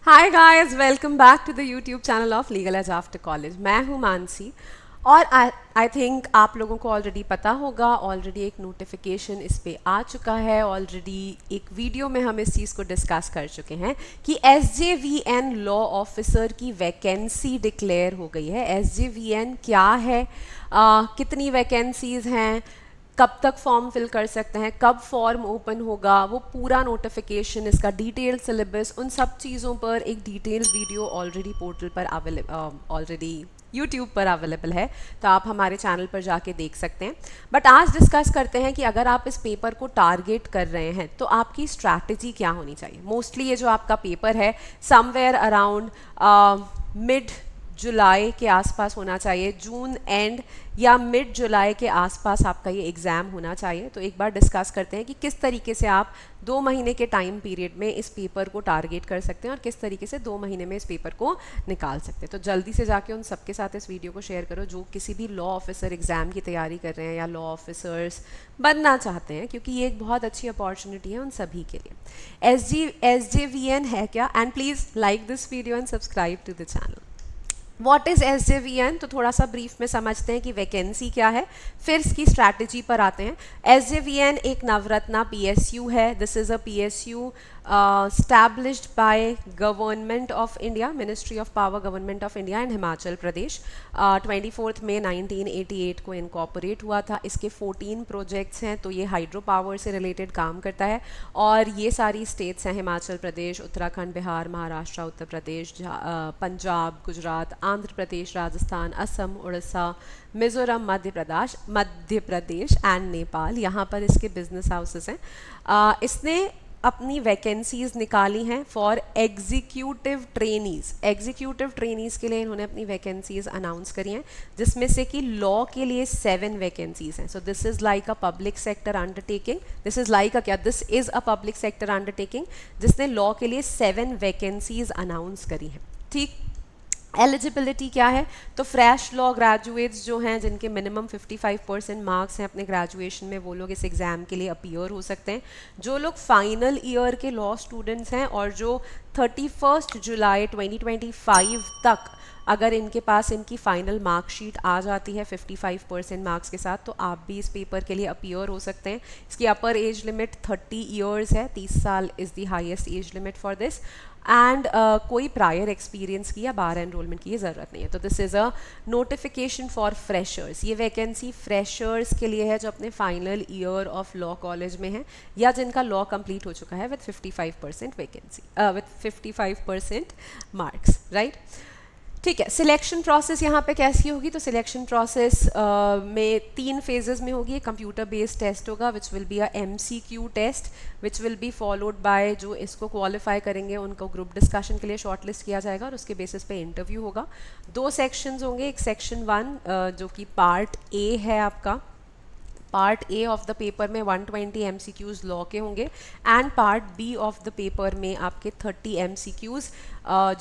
Hi guys, welcome back to the YouTube channel of legal edge after college. मैं हूं मानसी और I think आप लोगों को ऑलरेडी पता होगा, ऑलरेडी एक नोटिफिकेशन इस पे आ चुका है, ऑलरेडी एक वीडियो में हम इस चीज़ को डिस्कस कर चुके हैं कि SJVN लॉ ऑफिसर की वैकेंसी डिक्लेयर हो गई है। SJVN क्या है, कितनी वैकेंसीज़ हैं, कब तक फॉर्म फिल कर सकते हैं, कब फॉर्म ओपन होगा, वो पूरा नोटिफिकेशन, इसका डिटेल सिलेबस, उन सब चीज़ों पर एक डिटेल वीडियो ऑलरेडी पोर्टल पर ऑलरेडी यूट्यूब पर अवेलेबल है, तो आप हमारे चैनल पर जाके देख सकते हैं। बट आज डिस्कस करते हैं कि अगर आप इस पेपर को टारगेट कर रहे हैं तो आपकी स्ट्रैटेजी क्या होनी चाहिए। मोस्टली ये जो आपका पेपर है समवेयर अराउंड मिड जुलाई के आसपास होना चाहिए, जून एंड या मिड जुलाई के आसपास आपका ये एग्ज़ाम होना चाहिए। तो एक बार डिस्कस करते हैं कि किस तरीके से आप 2 महीने के टाइम पीरियड में इस पेपर को टारगेट कर सकते हैं और किस तरीके से 2 महीने में इस पेपर को निकाल सकते हैं। तो जल्दी से जाके उन सबके साथ इस वीडियो को शेयर करो जो किसी भी लॉ ऑफिसर एग्ज़ाम की तैयारी कर रहे हैं या लॉ ऑफिसर्स बनना चाहते हैं, क्योंकि ये एक बहुत अच्छी अपॉर्चुनिटी है उन सभी के लिए। SJVN है क्या? And please like this video and subscribe to the channel. What is SJVN? तो थोड़ा सा ब्रीफ में समझते हैं कि वैकेंसी क्या है, फिर इसकी स्ट्रैटेजी पर आते हैं। SJVN एक नवरत्ना PSU है। This is a PSU established by government of India, ministry of power, government of India and Himachal Pradesh. 24 मई 1988 को इनकॉर्पोरेट हुआ था। इसके 14 प्रोजेक्ट्स हैं, तो ये हाइड्रो पावर से रिलेटेड काम करता है और ये सारी स्टेट्स हैं हिमाचल प्रदेश, उत्तराखंड, बिहार, महाराष्ट्र, उत्तर प्रदेश, पंजाब, गुजरात, आंध्र प्रदेश, राजस्थान, असम, उड़ीसा, मिजोरम, मध्य प्रदेश एंड नेपाल। यहाँ पर इसके बिजनेस हाउसेस हैं। इसने अपनी वैकेंसीज निकाली हैं for executive trainees. Executive trainees के लिए इन्होंने अपनी वैकेंसीज अनाउंस करी हैं, जिसमें से कि लॉ के लिए 7 वैकेंसीज हैं। So this is like a public sector undertaking. This is like a क्या, this is a public sector undertaking जिसने लॉ के लिए 7 वैकेंसीज अनाउंस करी हैं। ठीक, एलिजिबिलिटी क्या है? तो फ्रेश लॉ ग्रेजुएट्स जो हैं, जिनके मिनिमम 55% मार्क्स हैं अपने ग्रेजुएशन में, वो लोग इस एग्ज़ाम के लिए अपीयर हो सकते हैं। जो लोग फाइनल ईयर के लॉ स्टूडेंट्स हैं और जो 31 जुलाई 2025 तक अगर इनके पास इनकी फाइनल मार्कशीट आ जाती है 55% मार्क्स के साथ, तो आप भी इस पेपर के लिए अपीयर हो सकते हैं। इसकी अपर एज लिमिट 30 ईयर्स है, 30 साल is the highest age limit for this. And कोई प्रायर एक्सपीरियंस की या बार एनरोलमेंट की ज़रूरत नहीं है। तो this is a notification for freshers. ये वैकेंसी फ्रेशर्स के लिए है जो अपने final year of law college में है या जिनका लॉ कंप्लीट हो चुका है with 55% vacancy, with 55% marks, right. ठीक है, सिलेक्शन प्रोसेस यहाँ पे कैसी होगी? तो सिलेक्शन प्रोसेस में 3 फेजेस में होगी। कंप्यूटर बेस्ड टेस्ट होगा which will be a MCQ test which will be followed by, जो इसको क्वालिफाई करेंगे उनको ग्रुप डिस्कशन के लिए शॉर्टलिस्ट किया जाएगा और उसके बेसिस पे इंटरव्यू होगा। 2 सेक्शंस होंगे, एक सेक्शन 1 जो कि पार्ट A है आपका। Part A of the paper में 120 MCQs लॉ के होंगे and part B of the paper में आपके 30 MCQs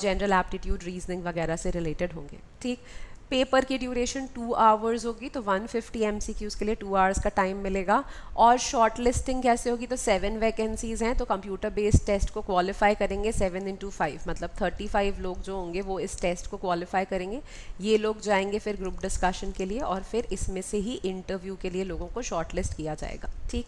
जनरल एप्टीट्यूड, रीजनिंग वगैरह से रिलेटेड होंगे। ठीक, पेपर की ड्यूरेशन 2 आवर्स होगी, तो 150 MCQs के लिए 2 आवर्स का टाइम मिलेगा। और शॉर्ट लिस्टिंग कैसे होगी? तो 7 वैकेंसीज हैं, तो कंप्यूटर बेस्ड टेस्ट को क्वालिफाई करेंगे 7 into 5, मतलब 35 लोग जो होंगे वो इस टेस्ट को क्वालिफाई करेंगे। ये लोग जाएंगे फिर ग्रुप डिस्कशन के लिए और फिर इसमें से ही इंटरव्यू के लिए लोगों को शॉर्ट लिस्ट किया जाएगा। ठीक,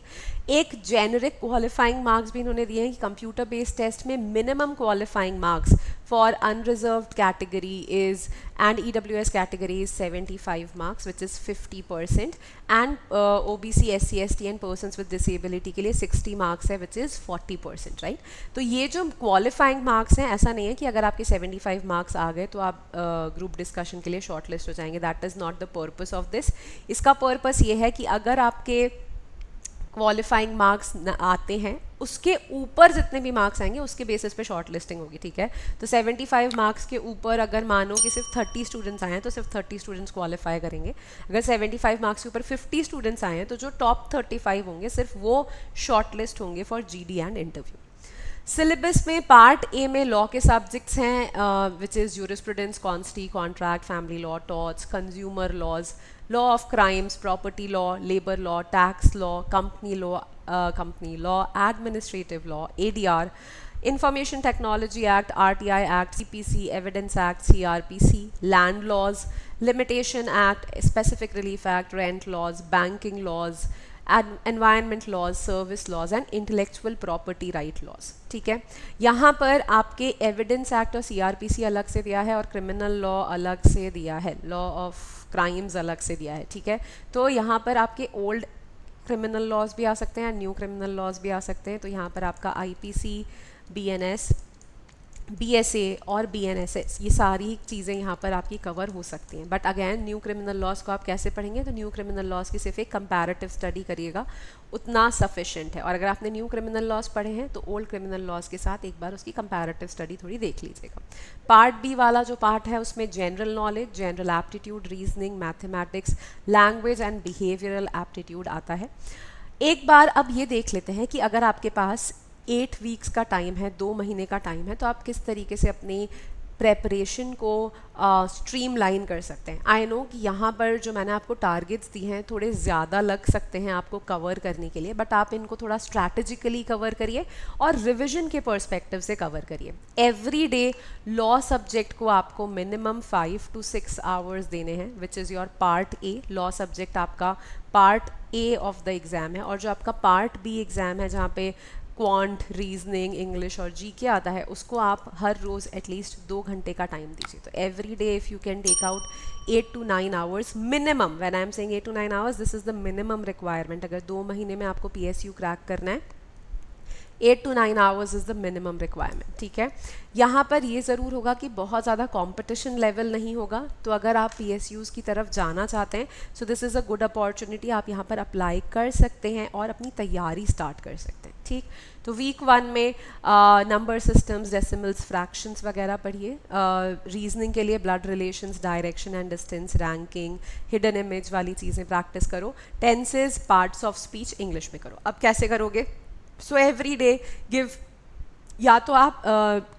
एक जेनरिक क्वालिफाइंग मार्क्स भी इन्होंने दिए हैं कि कंप्यूटर बेस्ड टेस्ट में minimum qualifying marks for unreserved category is and EWS category is 75 marks which is 50% and OBC, SC, ST and persons with disability के लिए 60 marks है which is 40%, right? तो ये जो qualifying marks हैं, ऐसा नहीं है कि अगर आपके 75 marks आ गए तो आप group discussion के लिए shortlist हो जाएंगे। That is not the purpose of this। इसका purpose ये है कि अगर आपके क्वालिफाइंग मार्क्स आते हैं, उसके ऊपर जितने भी मार्क्स आएंगे उसके बेसिस पे शॉर्ट लिस्टिंग होगी। ठीक है, तो 75 मार्क्स के ऊपर अगर मानो कि सिर्फ 30 स्टूडेंट्स आए हैं तो सिर्फ 30 स्टूडेंट्स क्वालिफाई करेंगे। अगर 75 मार्क्स के ऊपर 50 स्टूडेंट्स आए हैं तो जो टॉप 35 होंगे सिर्फ वो शॉर्ट लिस्ट होंगे for GD and interview. Syllabus में पार्ट A में लॉ के सब्जेक्ट्स हैं which is jurisprudence, consti, contract, family law, torts, consumer laws, law of crimes, property law, labour law, tax law, company law, administrative law, ADR, information technology act, RTI act, CPC, evidence act, CrPC, land laws, limitation act, specific relief act, rent laws, banking laws, environment laws, service laws and intellectual property right laws. ठीक है, यहाँ पर आपके evidence act और CrPC अलग से दिया है और क्रिमिनल लॉ अलग से दिया है, लॉ ऑफ क्राइम्स अलग से दिया है। ठीक है, तो यहाँ पर आपके ओल्ड क्रिमिनल लॉज भी आ सकते हैं, न्यू क्रिमिनल लॉज भी आ सकते हैं। तो यहाँ पर आपका आईपीसी, बीएनएस, बीएसए और बीएनएसएस, ये सारी चीज़ें यहाँ पर आपकी कवर हो सकती हैं। But again new criminal laws को आप कैसे पढ़ेंगे, तो न्यू क्रिमिनल लॉज की सिर्फ एक कंपैरेटिव स्टडी करिएगा, उतना सफिशेंट है। और अगर आपने न्यू क्रिमिनल लॉज पढ़े हैं तो ओल्ड क्रिमिनल लॉज के साथ एक बार उसकी कंपैरेटिव स्टडी थोड़ी देख लीजिएगा। पार्ट बी वाला जो पार्ट है उसमें general knowledge, general aptitude, reasoning, mathematics, language and behavioural aptitude आता है। एक बार अब ये देख लेते हैं कि अगर आपके पास 8 वीक्स का टाइम है, 2 महीने का टाइम है, तो आप किस तरीके से अपनी प्रेपरेशन को स्ट्रीमलाइन कर सकते हैं। आई नो कि यहाँ पर जो मैंने आपको टारगेट्स दी हैं थोड़े ज़्यादा लग सकते हैं आपको कवर करने के लिए, बट आप इनको थोड़ा स्ट्रैटेजिकली कवर करिए और रिविजन के पर्सपेक्टिव से कवर करिए। एवरी डे लॉ सब्जेक्ट को आपको मिनिमम 5 to 6 आवर्स देने हैं, which is your part A. Law subject आपका part A of the exam है, और जो आपका पार्ट बी एग्ज़ाम है जहाँ पे क्वांट, रीजनिंग, इंग्लिश और जीके आता है, उसको आप हर रोज़ एटलीस्ट 2 घंटे का टाइम दीजिए। तो every day if you can take out 8 to 9 hours minimum, when I am saying 8 to 9 hours, this is the minimum requirement. अगर 2 महीने में आपको पीएसयू क्रैक करना है, 8 to 9 hours is the minimum requirement. ठीक है, यहाँ पर ये ज़रूर होगा कि बहुत ज़्यादा कंपटीशन लेवल नहीं होगा, तो अगर आप PSUs की तरफ जाना चाहते हैं, so this is a good opportunity, आप यहाँ पर अप्लाई कर सकते हैं और अपनी तैयारी स्टार्ट कर सकते हैं। ठीक, तो वीक 1 में नंबर सिस्टम्स, डेसिमल्स, फ्रैक्शंस वगैरह पढ़िए। रीजनिंग के लिए blood relations, direction and distance, ranking, hidden image वाली चीज़ें प्रैक्टिस करो। Tenses, parts of speech English में करो। अब कैसे करोगे? सो एवरी डे गिव, या तो आप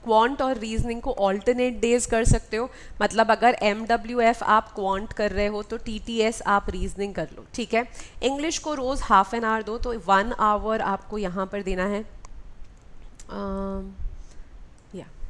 क्वांट और रीजनिंग को ऑल्टरनेट डेज कर सकते हो, मतलब अगर MWF आप क्वांट कर रहे हो तो TTS आप रीजनिंग कर लो। ठीक है, इंग्लिश को रोज़ हाफ एन आवर दो, तो 1 आवर आपको यहाँ पर देना है।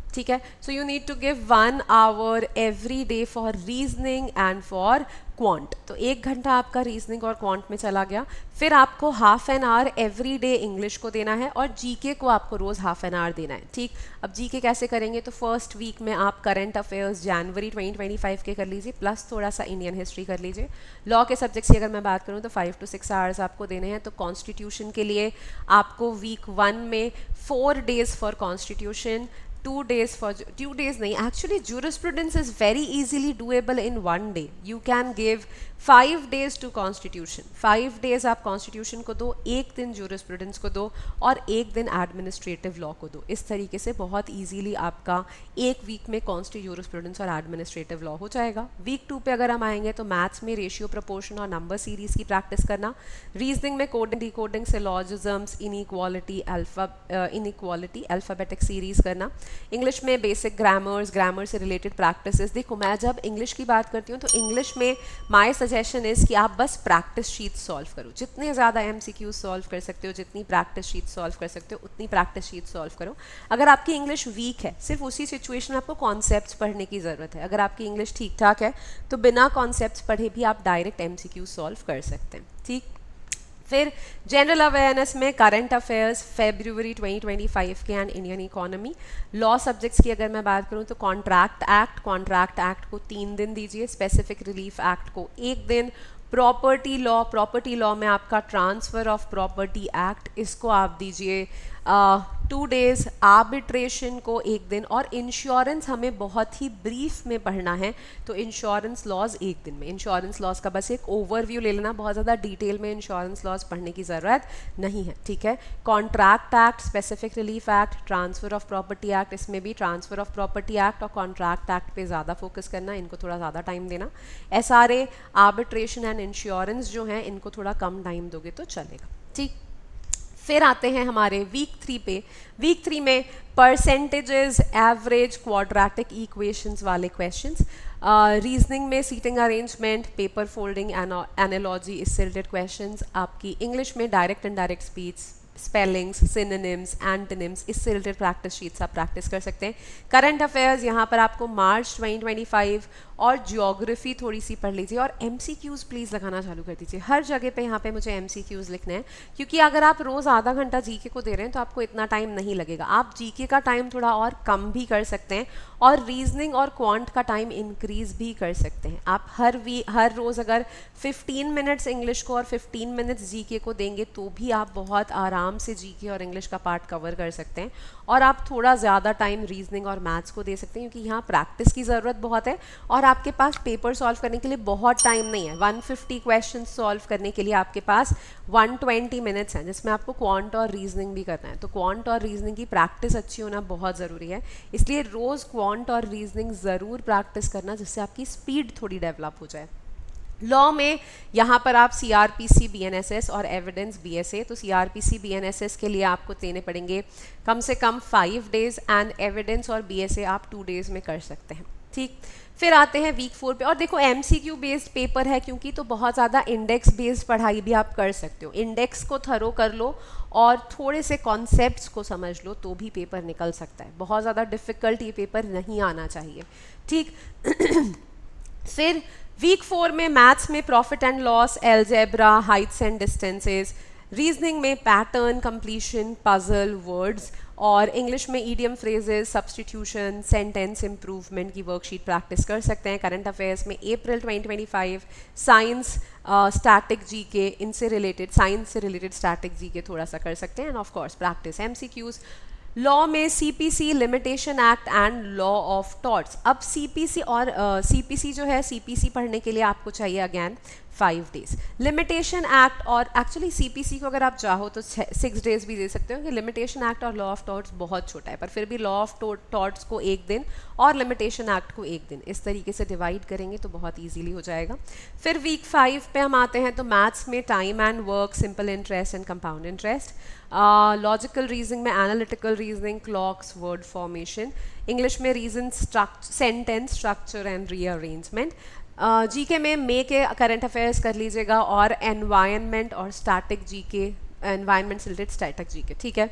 ठीक है, so you need to give 1 hour every day for reasoning and for quant. तो 1 घंटा आपका रीजनिंग और क्वांट में चला गया। फिर आपको half an hour every day English को देना है, और जीके को आपको रोज़ हाफ एन आवर देना है। ठीक, अब जीके कैसे करेंगे, तो फर्स्ट वीक में आप करंट अफेयर्स जनवरी 2025 के कर लीजिए, प्लस थोड़ा सा इंडियन हिस्ट्री कर लीजिए। लॉ के सब्जेक्ट्स की अगर मैं बात करूँ तो 5 to 6 आवर्स आपको देने हैं। तो कॉन्स्टिट्यूशन के लिए आपको वीक 1 में 4 days for constitution, 2 days for 2 days नहीं, actually jurisprudence is very easily doable in 1 day. You can give 5 days to constitution, 5 days आप constitution को दो, 1 दिन jurisprudence को दो और 1 दिन administrative law को दो। इस तरीके से बहुत easily आपका 1 वीक में constitution, jurisprudence और administrative law हो जाएगा। वीक 2 पे अगर हम आएंगे तो मैथ्स में रेशियो, प्रोपोर्शन और नंबर सीरीज की प्रैक्टिस करना, रीजनिंग में coding, decoding, syllogisms, inequality, alphabetic series करना, इंग्लिश में बेसिक ग्रामर्स, ग्रामर से रिलेटेड प्रैक्टिसेस। देखो मैं जब इंग्लिश की बात करती हूँ तो इंग्लिश में माय सजेशन इज़ कि आप बस प्रैक्टिस शीट सॉल्व करो, जितने ज़्यादा MCQ सॉल्व कर सकते हो, जितनी प्रैक्टिस शीट सॉल्व कर सकते हो उतनी प्रैक्टिस शीट सॉल्व करो। अगर आपकी इंग्लिश वीक है, सिर्फ उसी सिचुएशन में आपको कॉन्सेप्ट्स पढ़ने की ज़रूरत है। अगर आपकी इंग्लिश ठीक ठाक है तो बिना कॉन्सेप्ट्स पढ़े भी आप डायरेक्ट MCQ सॉल्व कर सकते हैं। ठीक, फिर जनरल अवेयरनेस में करंट अफेयर्स फरवरी 2025 के and Indian economy. Law subjects की अगर मैं बात करूं तो कॉन्ट्रैक्ट एक्ट को 3 दिन दीजिए, स्पेसिफिक रिलीफ एक्ट को 1 दिन, प्रॉपर्टी लॉ में आपका ट्रांसफ़र ऑफ प्रॉपर्टी एक्ट, इसको आप दीजिए 2 days, आर्बिट्रेशन को 1 दिन, और इंश्योरेंस हमें बहुत ही ब्रीफ में पढ़ना है तो इंश्योरेंस लॉज 1 दिन में। इंश्योरेंस लॉज का बस एक ओवरव्यू ले लेना, बहुत ज़्यादा डिटेल में इंश्योरेंस लॉज पढ़ने की ज़रूरत नहीं है। ठीक है, contract act, specific relief act, transfer of property act, इसमें भी ट्रांसफ़र ऑफ प्रॉपर्टी एक्ट और कॉन्ट्रैक्ट एक्ट पे ज़्यादा फोकस करना, इनको थोड़ा ज़्यादा टाइम देना। SRA, आर्बिट्रेशन एंड इंश्योरेंस जो हैं इनको थोड़ा कम टाइम दोगे तो चलेगा। ठीक, फिर आते हैं हमारे वीक 3 पे। वीक 3 में परसेंटेजेस, एवरेज, क्वाड्रेटिक इक्वेशंस वाले क्वेश्चंस, रीजनिंग में seating arrangement, paper folding, analogy, इससे रिलेटेड क्वेश्चंस। आपकी इंग्लिश में direct and direct speech, spellings, synonyms, antonyms, इससे रिलेटेड प्रैक्टिस शीट्स आप प्रैक्टिस कर सकते हैं। करंट अफेयर्स यहाँ पर आपको मार्च 2025 और ज्योग्राफी थोड़ी सी पढ़ लीजिए, और MCQs प्लीज़ लगाना चालू कर दीजिए। हर जगह पे यहाँ पे मुझे MCQs लिखने हैं, क्योंकि अगर आप रोज़ आधा घंटा जीके को दे रहे हैं तो आपको इतना टाइम नहीं लगेगा। आप जीके का टाइम थोड़ा और कम भी कर सकते हैं, और रीजनिंग और क्वांट का टाइम इंक्रीज भी कर सकते हैं। आप हर रोज़ अगर 15 मिनट्स इंग्लिश को और 15 मिनट्स जीके को देंगे तो भी आप बहुत आराम से जीके और इंग्लिश का पार्ट कवर कर सकते हैं, और आप थोड़ा ज़्यादा टाइम रीजनिंग और मैथ्स को दे सकते हैं, क्योंकि यहाँ प्रैक्टिस की ज़रूरत बहुत है और आपके पास पेपर सॉल्व करने के लिए बहुत टाइम नहीं है। 150 क्वेश्चन सॉल्व करने के लिए आपके पास 120 मिनट्स हैं, जिसमें आपको क्वांट और रीजनिंग भी करना है। तो क्वांट और रीजनिंग की प्रैक्टिस अच्छी होना बहुत ज़रूरी है, इसलिए रोज़ क्वांट और रीजनिंग ज़रूर प्रैक्टिस करना, जिससे आपकी स्पीड थोड़ी डेवलप हो जाए। लॉ में यहाँ पर आप CRPC BNSS और एविडेंस BSA, तो CRPC BNSS के लिए आपको देने पड़ेंगे कम से कम 5 डेज़, एंड एविडेंस और BSA आप 2 डेज़ में कर सकते हैं। ठीक, फिर आते हैं वीक 4 पे, और देखो MCQ बेस्ड पेपर है क्योंकि, तो बहुत ज़्यादा इंडेक्स बेस्ड पढ़ाई भी आप कर सकते हो। इंडेक्स को थरो कर लो और थोड़े से कॉन्सेप्ट्स को समझ लो तो भी पेपर निकल सकता है। बहुत ज़्यादा डिफ़िकल्ट ये पेपर नहीं आना चाहिए। ठीक फिर वीक 4 में मैथ्स में profit and loss, algebra, Heights and distances, reasoning में पैटर्न, कंप्लीशन, पजल, वर्ड्स, और इंग्लिश में idiom phrases, substitution, sentence improvement की वर्कशीट प्रैक्टिस कर सकते हैं। करंट अफेयर्स में अप्रैल 2025 साइंस, स्टैटिक जीके, इनसे रिलेटेड साइंस से रिलेटेड स्टैटिक जीके थोड़ा सा कर सकते हैं, end of course practice MCQs। Law में CPC, limitation act and law of torts. अब CPC और CPC जो है, CPC पढ़ने के लिए आपको चाहिए अगेन 5 डेज। लिमिटेशन एक्ट और एक्चुअली CPC को अगर आप चाहो तो 6 डेज भी दे सकते हो, कि लिमिटेशन एक्ट और लॉ ऑफ टॉर्ट्स बहुत छोटा है, पर फिर भी लॉ ऑफ टॉर्ट्स को 1 दिन और लिमिटेशन एक्ट को 1 दिन, इस तरीके से डिवाइड करेंगे तो बहुत ईजीली हो जाएगा। फिर वीक 5 पे हम आते हैं, तो मैथ्स में time and work, simple interest and compound interest, logical reasoning में analytical reasoning, clocks, word formation, English में reason, sentence structure and rearrangement, GK में मे के करंट अफेयर्स कर लीजिएगा, और एनवायरनमेंट और स्टैटिक जीके, एनवायरनमेंट से रिलेटेड स्टैटिक जीके। ठीक है,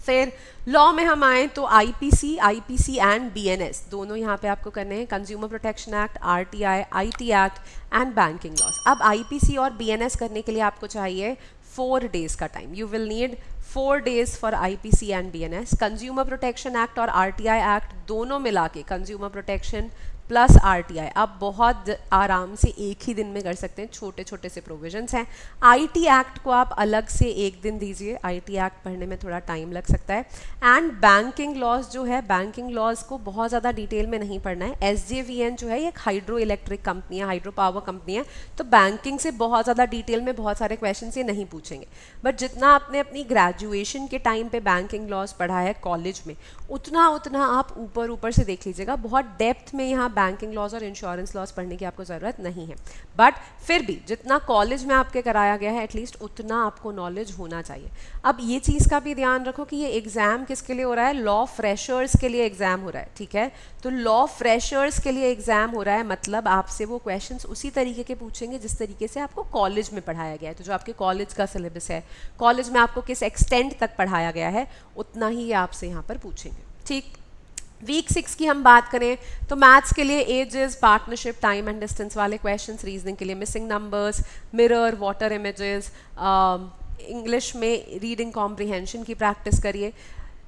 फिर लॉ में हम आए तो IPC एंड BNS दोनों यहाँ पे आपको करने हैं, consumer protection act, RTI, IT act and banking loss. अब IPC और BNS करने के लिए आपको चाहिए 4 डेज का time. You will need 4 days for IPC and BNS। Consumer protection act और RTI एक्ट दोनों मिला के, कंज्यूमर प्रोटेक्शन प्लस RTI, आप बहुत आराम से एक ही दिन में कर सकते हैं, छोटे छोटे से प्रोविजंस हैं। IT एक्ट को आप अलग से 1 दिन दीजिए, IT एक्ट पढ़ने में थोड़ा टाइम लग सकता है। एंड बैंकिंग लॉज जो है, बैंकिंग लॉज को बहुत ज़्यादा डिटेल में नहीं पढ़ना है। SJVN जो है ये एक हाइड्रो इलेक्ट्रिक कंपनी है, हाइड्रो पावर कंपनी है, तो बैंकिंग से बहुत ज़्यादा डिटेल में बहुत सारे क्वेश्चन ये नहीं पूछेंगे, बट जितना आपने अपनी ग्रेजुएशन के टाइम पे बैंकिंग लॉज पढ़ा है कॉलेज में, उतना आप ऊपर से देख लीजिएगा। बहुत डेप्थ में यहाँ बैंकिंग लॉज और इंश्योरेंस लॉज पढ़ने की आपको ज़रूरत नहीं है, बट फिर भी जितना कॉलेज में आपके कराया गया है एटलीस्ट उतना आपको नॉलेज होना चाहिए। अब ये चीज़ का भी ध्यान रखो कि ये एग्ज़ाम किसके लिए हो रहा है, लॉ फ्रेशर्स के लिए एग्ज़ाम हो रहा है। ठीक है, तो लॉ फ्रेशर्स के लिए एग्ज़ाम हो रहा है, मतलब आपसे वो क्वेश्चंस उसी तरीके के पूछेंगे जिस तरीके से आपको कॉलेज में पढ़ाया गया है। तो जो आपके कॉलेज का सिलेबस है, कॉलेज में आपको किस एक्सटेंट तक पढ़ाया गया है, उतना ही आपसे यहाँ पर पूछेंगे। ठीक, वीक 6 की हम बात करें तो मैथ्स के लिए ages, partnership, time and distance वाले क्वेश्चंस, रीजनिंग के लिए missing numbers, mirror, water images, English में रीडिंग कॉम्प्रिहेंशन की प्रैक्टिस करिए।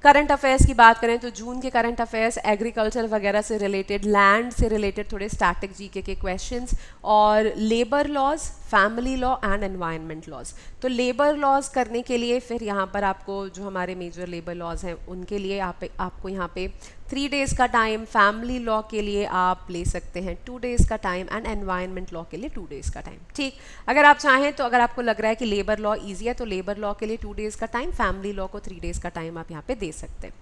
करंट अफेयर्स की बात करें तो जून के करंट अफेयर्स एग्रीकल्चर वगैरह से रिलेटेड, लैंड से रिलेटेड थोड़े स्टैटिक जीके के क्वेश्चंस, और labour laws, family law and environment laws. तो लेबर लॉज करने के लिए फिर यहाँ पर आपको जो हमारे मेजर लेबर लॉज हैं उनके लिए आपको यहाँ पे 3 डेज़ का टाइम, फैमिली लॉ के लिए आप ले सकते हैं 2 डेज़ का टाइम, एंड एनवायरनमेंट लॉ के लिए 2 डेज़ का टाइम। ठीक, अगर आप चाहें तो अगर आपको लग रहा है कि लेबर लॉ ईजी है तो लेबर लॉ के लिए 2 डेज़ का टाइम, फैमिली लॉ को 3 डेज़ का टाइम आप यहाँ पे दे सकते हैं।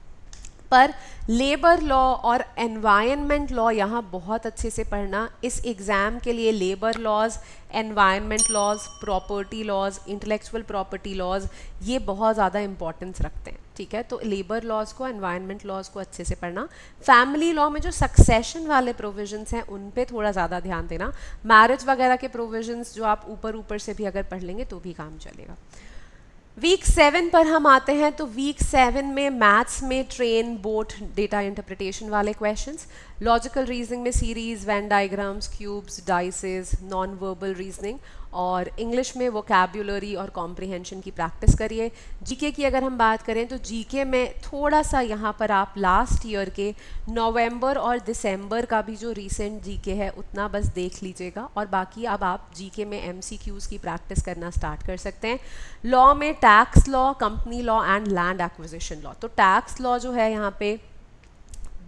पर लेबर लॉ और एनवायरनमेंट लॉ यहाँ बहुत अच्छे से पढ़ना। इस एग्ज़ाम के लिए labour laws, environment laws, property laws, intellectual property laws, ये बहुत ज़्यादा इंपॉर्टेंस रखते हैं। ठीक है, तो लेबर लॉज को, एनवायरनमेंट लॉज को अच्छे से पढ़ना। फैमिली लॉ में जो सक्सेशन वाले प्रोविजंस हैं उन पे थोड़ा ज़्यादा ध्यान देना। मैरिज वगैरह के प्रोविजंस जो आप ऊपर से भी अगर पढ़ लेंगे तो भी काम चलेगा। वीक 7 पर हम आते हैं। तो वीक 7 में मैथ्स में ट्रेन, बोट, डेटा इंटरप्रिटेशन वाले क्वेश्चंस, लॉजिकल रीजनिंग में series, Venn diagrams, cubes, dices, non verbal reasoning, और इंग्लिश में वोकैब्युलरी और कॉम्प्रिहेंशन की प्रैक्टिस करिए। जीके की अगर हम बात करें तो जीके में थोड़ा सा यहाँ पर आप लास्ट ईयर के नवंबर और दिसंबर का भी जो रीसेंट जीके है उतना बस देख लीजिएगा, और बाकी अब आप जीके में एमसीक्यूज़ की प्रैक्टिस करना स्टार्ट कर सकते हैं। लॉ में tax law, company law and land acquisition law. तो टैक्स लॉ जो है यहाँ पे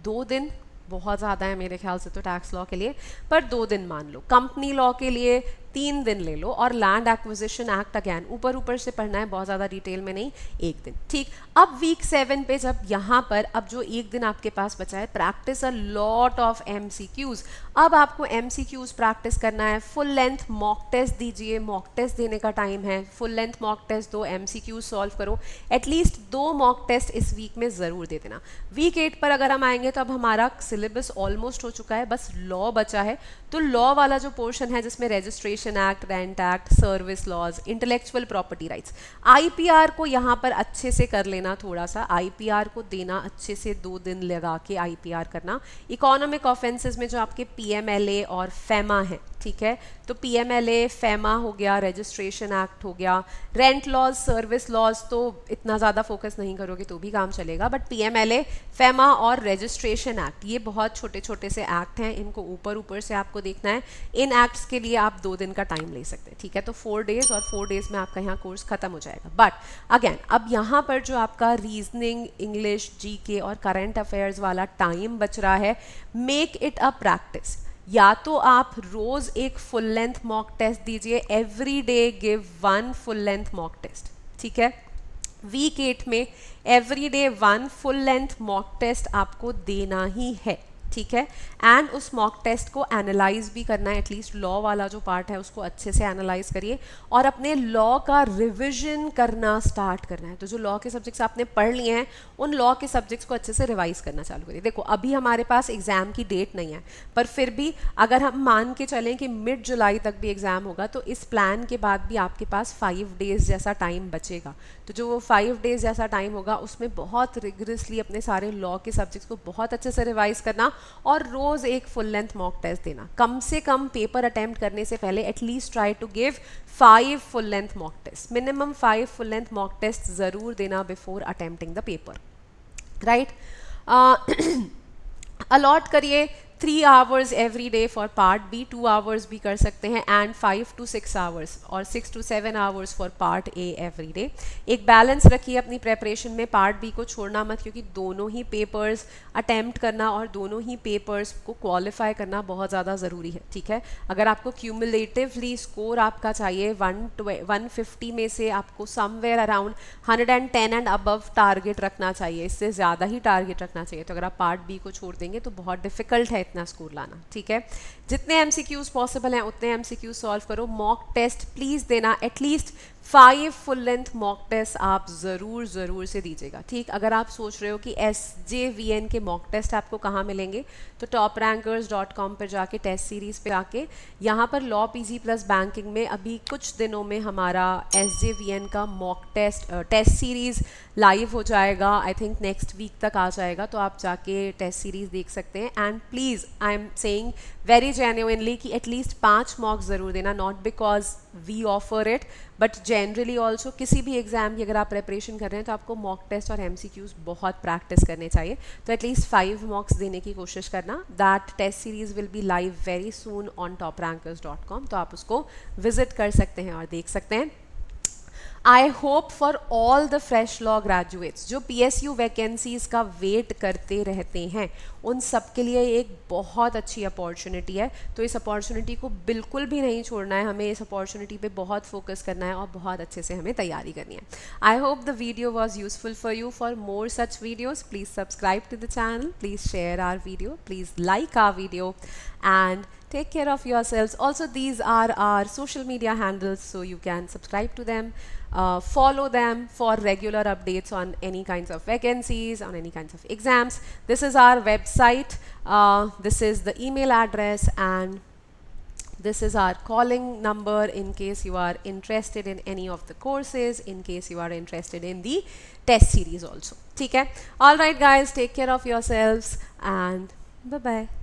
2 दिन बहुत ज़्यादा है मेरे ख्याल से तो टैक्स लॉ के लिए, पर 2 दिन मान लो। कंपनी लॉ के लिए 3 दिन ले लो, और लैंड एक्विजिशन एक्ट अगैन ऊपर ऊपर से पढ़ना है, बहुत ज़्यादा डिटेल में नहीं, 1 दिन। ठीक, अब वीक 7 पे जब यहाँ पर अब जो 1 दिन आपके पास बचा है, practice a lot of MCQs. अब आपको एमसीक्यूज प्रैक्टिस करना है। फुल लेंथ मॉक टेस्ट दीजिए, मॉक टेस्ट देने का टाइम है। फुल लेंथ मॉक टेस्ट दो, एमसीक्यूज सॉल्व करो। एटलीस्ट 2 मॉक टेस्ट इस वीक में ज़रूर दे देना। वीक 8 पर अगर हम आएंगे तो अब हमारा सिलेबस ऑलमोस्ट हो चुका है, बस लॉ बचा है। तो लॉ वाला जो पोर्शन है जिसमें registration act, rent act, service laws, intellectual property rights, IPR को यहाँ पर अच्छे से कर लेना। थोड़ा सा आईपीआर को देना अच्छे से, 2 दिन लगा के आईपीआर करना। इकोनॉमिक ऑफेंसेस में जो आपके पीएमएलए और फेमा है, ठीक है, तो पीएमएलए, फेमा हो गया, रजिस्ट्रेशन एक्ट हो गया। रेंट लॉज, सर्विस लॉज तो इतना ज़्यादा फोकस नहीं करोगे तो भी काम चलेगा, बट पीएमएलए, फेमा और रजिस्ट्रेशन एक्ट ये बहुत छोटे छोटे से एक्ट हैं, इनको ऊपर ऊपर से आपको देखना है। इन एक्ट्स के लिए आप 2 दिन का टाइम ले सकते हैं, ठीक है। तो 4 डेज, और 4 डेज में आपका यहाँ कोर्स खत्म हो जाएगा। बट अगेन अब यहाँ पर जो आपका रीजनिंग, इंग्लिश, जीके और करंट अफेयर्स वाला टाइम बच रहा है, मेक इट अ प्रैक्टिस। या तो आप रोज एक फुल लेंथ मॉक टेस्ट दीजिए, every day give 1 full length mock test, ठीक है। वीक 8 में every day 1 full length mock test आपको देना ही है, ठीक है। एंड उस मॉक टेस्ट को एनालाइज भी करना है, एटलीस्ट लॉ वाला जो पार्ट है उसको अच्छे से एनालाइज करिए, और अपने लॉ का रिविजन करना स्टार्ट करना है। तो जो लॉ के सब्जेक्ट्स आपने पढ़ लिए हैं उन लॉ के सब्जेक्ट्स को अच्छे से रिवाइज करना चालू करिए। देखो अभी हमारे पास एग्जाम की डेट नहीं है, पर फिर भी अगर हम मान के चलें कि मिड जुलाई तक भी एग्जाम होगा, तो इस प्लान के बाद भी आपके पास 5 डेज जैसा टाइम बचेगा। तो जो वो 5 डेज जैसा टाइम होगा उसमें बहुत रिगरसली अपने सारे लॉ के सब्जेक्ट्स को बहुत अच्छे से रिवाइज करना, और रोज एक फुल लेंथ मॉक टेस्ट देना। कम से कम पेपर अटेम्प्ट करने से पहले at least try to give 5 full length mock test, minimum 5 full length mock test जरूर देना before attempting the paper, right. Allot करिए 3 hours every day for part B, 2 hours भी कर सकते हैं, एंड 5 to 6 आवर्स और 6 to 7 hours for part A every day. एक balance रखिए अपनी प्रेपरेशन में, पार्ट बी को छोड़ना मत, क्योंकि दोनों ही पेपर्स अटेम्प्ट करना और दोनों ही पेपर्स को क्वालिफाई करना बहुत ज़्यादा ज़रूरी है, ठीक है। अगर आपको क्यूमुलेटिवली स्कोर आपका चाहिए 150 में से आपको somewhere around 110 and above target रखना चाहिए, इससे ज़्यादा ही टारगेट रखना चाहिए। तो अगर आप पार्ट बी को छोड़ देंगे तो बहुत डिफिकल्ट है इतना स्कोर लाना, ठीक है। जितने एमसीक्यूज पॉसिबल हैं उतने एमसीक्यूज सॉल्व करो। मॉक टेस्ट प्लीज देना, at least 5 full length mock test आप ज़रूर से दीजिएगा, ठीक। अगर आप सोच रहे हो कि SJVN के मॉक टेस्ट आपको कहाँ मिलेंगे, तो toprankers.com पर जाके टेस्ट सीरीज़ पे आके यहाँ पर लॉ PG प्लस बैंकिंग में अभी कुछ दिनों में हमारा SJVN का मॉक टेस्ट सीरीज़ लाइव हो जाएगा। आई थिंक नेक्स्ट वीक तक आ जाएगा, तो आप जाके टेस्ट सीरीज़ देख सकते हैं। And please I am saying very genuinely कि एटलीस्ट 5 मॉक ज़रूर देना, not because we offer it but generally also किसी भी एग्जाम की अगर आप प्रिपरेशन कर रहे हैं तो आपको मॉक टेस्ट और MCQs बहुत प्रैक्टिस करने चाहिए। तो एटलीस्ट 5 मॉक्स देने की कोशिश करना। That test series will be live very soon on toprankers.com, तो आप उसको विजिट कर सकते हैं और देख सकते हैं। I hope for all the fresh law graduates जो PSU वैकेंसीज का वेट करते रहते हैं, उन सब के लिए एक बहुत अच्छी अपॉर्चुनिटी है। तो इस अपॉर्चुनिटी को बिल्कुल भी नहीं छोड़ना है, हमें इस अपॉर्चुनिटी पे बहुत फोकस करना है और बहुत अच्छे से हमें तैयारी करनी है। I hope the video was useful for you. For more such videos please subscribe to the channel, please share our video, please like our video, and take care of yourselves. Also, these are our social media handles, so you can subscribe to them, follow them for regular updates on any kinds of vacancies, on any kinds of exams. This is our website, this is the email address, and This is our calling number in case you are interested in any of the courses, in case you are interested in the test series also. ठीक है? All right guys, take care of yourselves and bye bye.